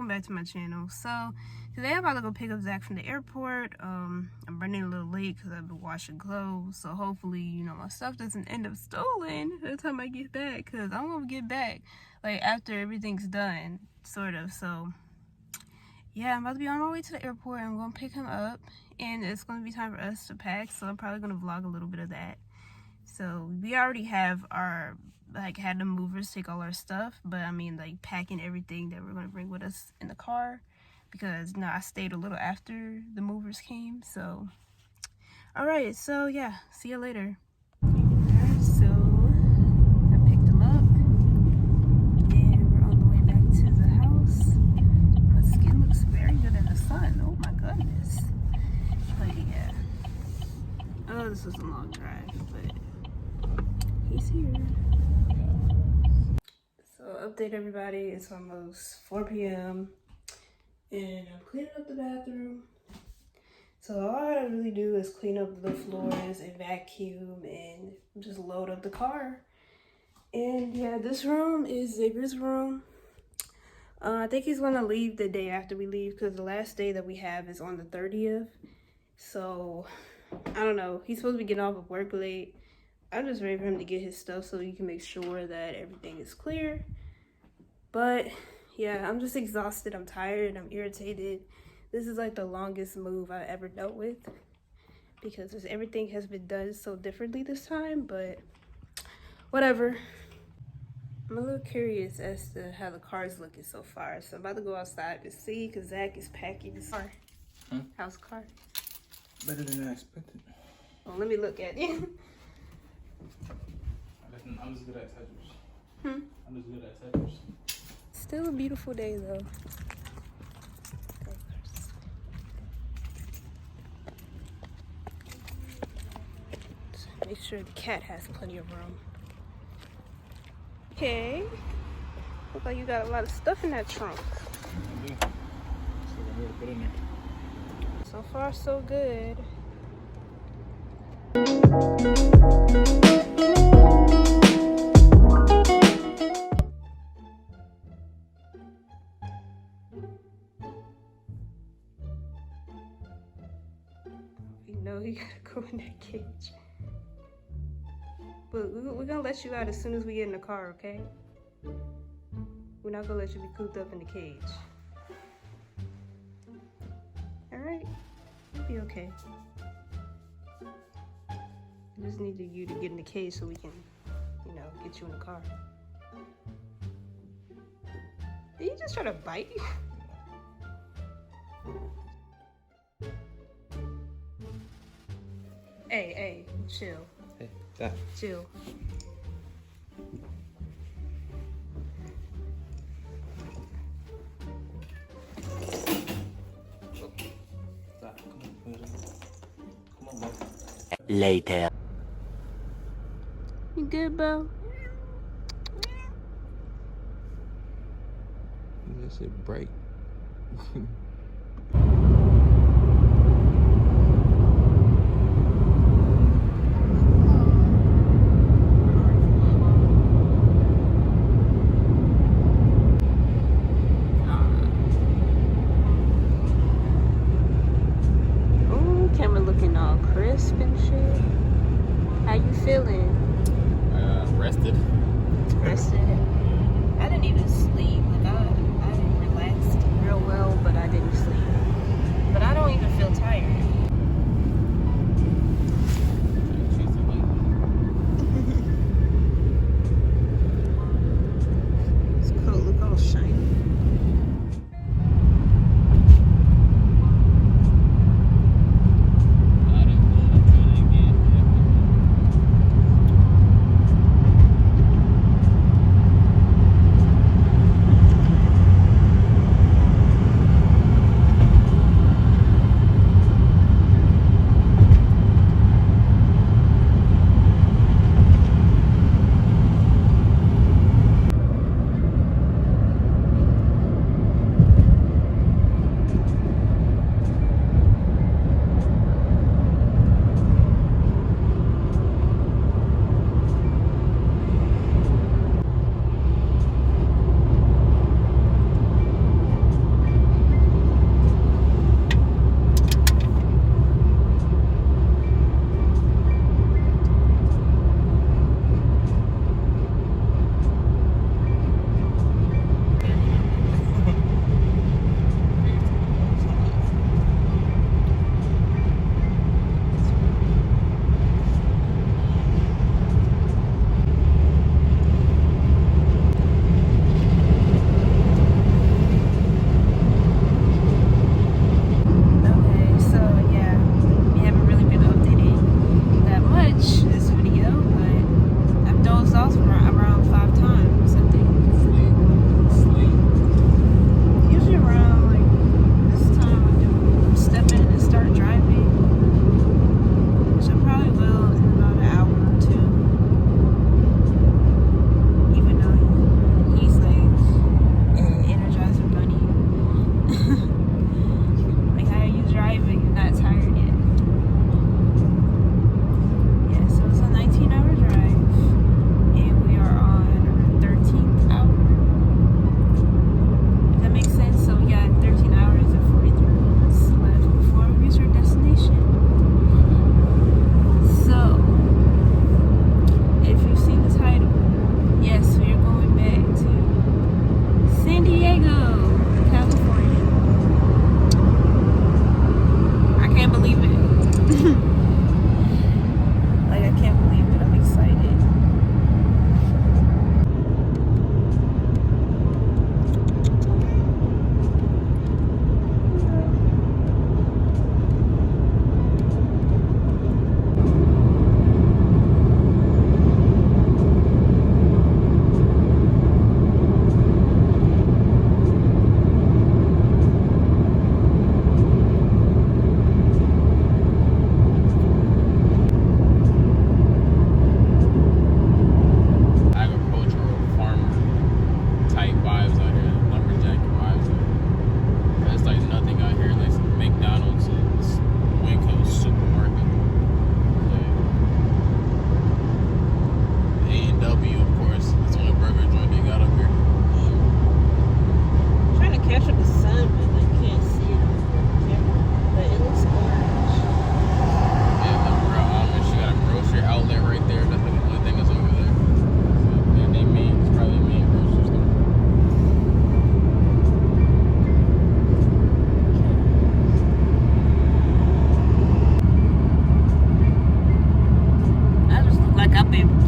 welcome back to my channel. So today I'm about to go pick up Zach from the airport. I'm running a little late because I've been washing clothes, so hopefully, you know, my stuff doesn't end up stolen by the time I get back, because I want to get back like after everything's done, sort of. So yeah, I'm about to be on my way to the airport. I'm going to pick him up and it's going to be time for us to pack, so I'm probably going to vlog a little bit of that. So we already have our had the movers take all our stuff, but I mean like packing everything that we're gonna bring with us in the car, because I stayed a little after the movers came. So all right, so yeah, see you later. Alright, so I picked them up and we're on the way back to the house. My skin looks very good in the sun. Oh my goodness. But yeah, oh, this was a long drive, but he's here. So update everybody, it's almost 4 p.m. and I'm cleaning up the bathroom. So all I gotta really do is clean up the floors and vacuum and just load up the car. And yeah, this room is Xavier's room. I think he's gonna leave the day after we leave, because the last day that we have is on the 30th. So I don't know, he's supposed to be getting off of work late. I'm just ready for him to get his stuff so he can make sure that everything is clear. But yeah, I'm just exhausted. I'm tired. I'm irritated. This is like the longest move I've ever dealt with, because everything has been done so differently this time, but whatever. I'm a little curious as to how the car is looking so far. So I'm about to go outside to see, because Zach is packing his car. How's the car? Better than I expected. Well, let me look at it. I'm just good at touchers. I'm just good at touchers. Still a beautiful day though. Make sure the cat has plenty of room. Okay. Look like you got a lot of stuff in that trunk. I do. Still got more to put in there. So far, so good. You know he gotta go in that cage. But we're gonna let you out as soon as we get in the car, okay? We're not gonna let you be cooped up in the cage. Alright? You'll be okay. I just needed you to get in the cage so we can, you know, get you in the car. Did you just try to bite you? Hey, chill. Hey, stop. Chill. Stop. Come on, bro. Later. You good, Bo? That shit bright. Camera looking all crisp and shit. How you feeling? Rested. Rested. I didn't even sleep. Like I relaxed real well, but I didn't sleep. But I don't even feel tired. This coat look all shiny.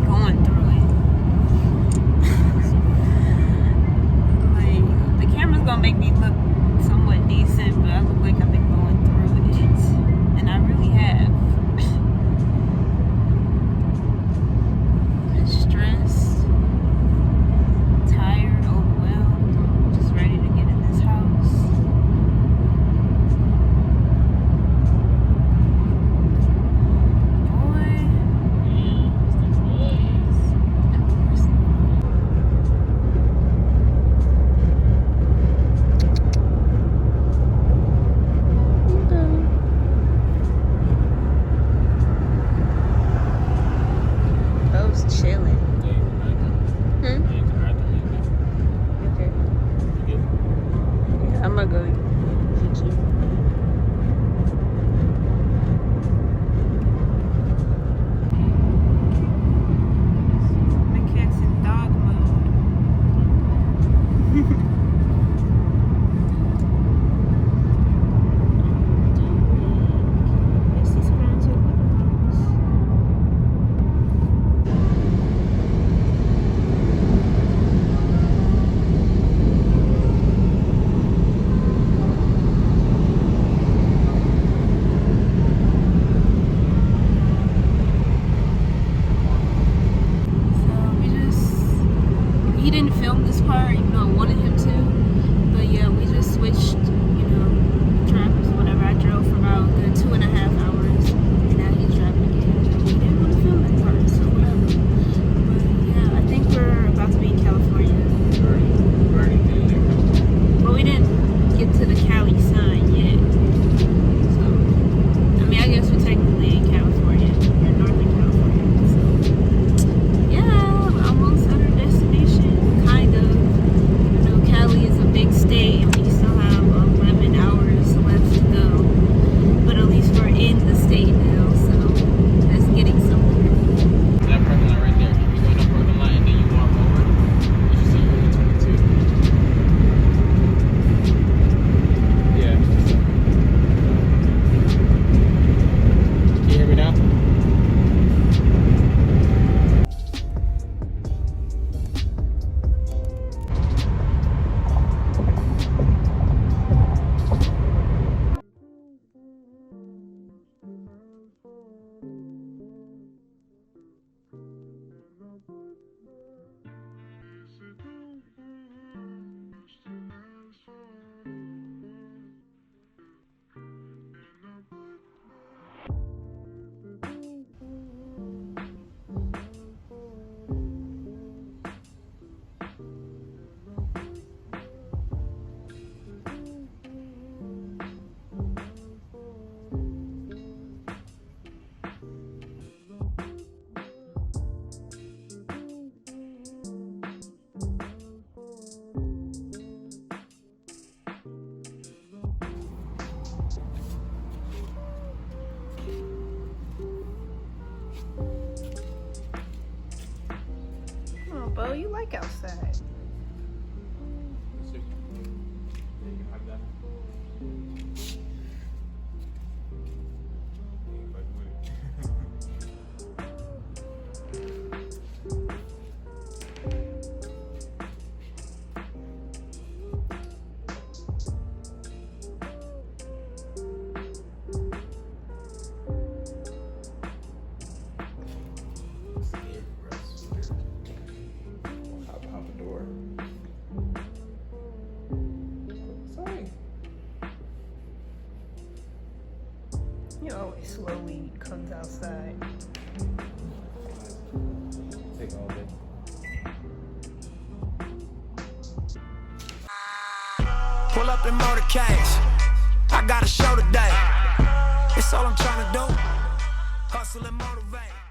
going through it. Like, the camera's gonna make me look somewhat decent, but I look like I've been going through it. And I really have. Stressed, tired, overwhelmed, just ready to get in this house. Chilling. Okay. Yeah, I'm gonna go eat you. My cat's in dog mode. He didn't film this part, even though I wanted him to. But yeah, we just switched, you know, drivers or whatever. I drove for about a good 2.5 hours, and now he's driving again. He didn't want to film that part, so whatever. But yeah, I think we're about to be in California. Well, we didn't get to the Cali sign yet. So, I mean, I guess we're technically in California, or Northern California. So, yeah, we're almost at our destination. Kind of. You know, Cali is a big state, and we still have 11 hours left to go. But at least we're in the state now, so that's getting somewhere. That parking lot right there. You go in the parking lot and then you walk over. You should see you're in 22. Yeah. Can you hear me now? Oh, Bo, you like outside. You always slowly comes outside. Take all day. Pull up in motorcades. I got a show today. It's all I'm trying to do. Hustle and motivate.